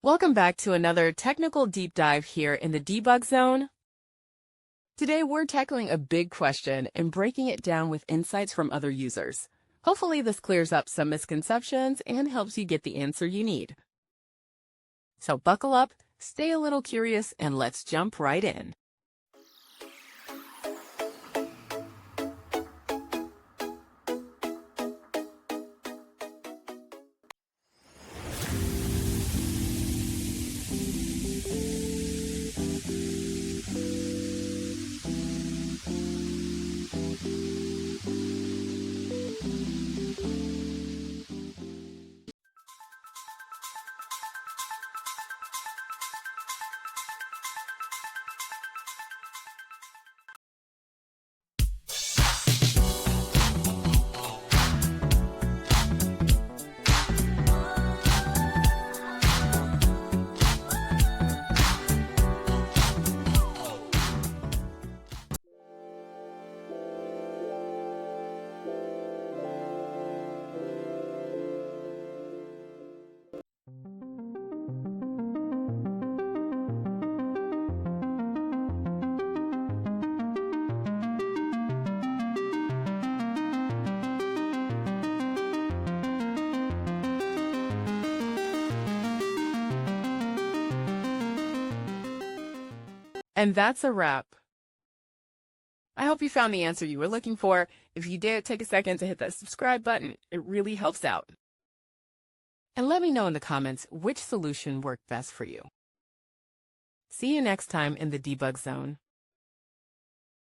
Welcome back to another technical deep dive here in the debug zone. Today we're tackling a big question and breaking it down with insights from other users. Hopefully this clears up some misconceptions and helps you get the answer you need. So buckle up, stay a little curious, and let's jump right in. And that's a wrap. I hope you found the answer you were looking for. If you did, take a second to hit that subscribe button. It really helps out. And let me know in the comments which solution worked best for you. See you next time in the debug zone.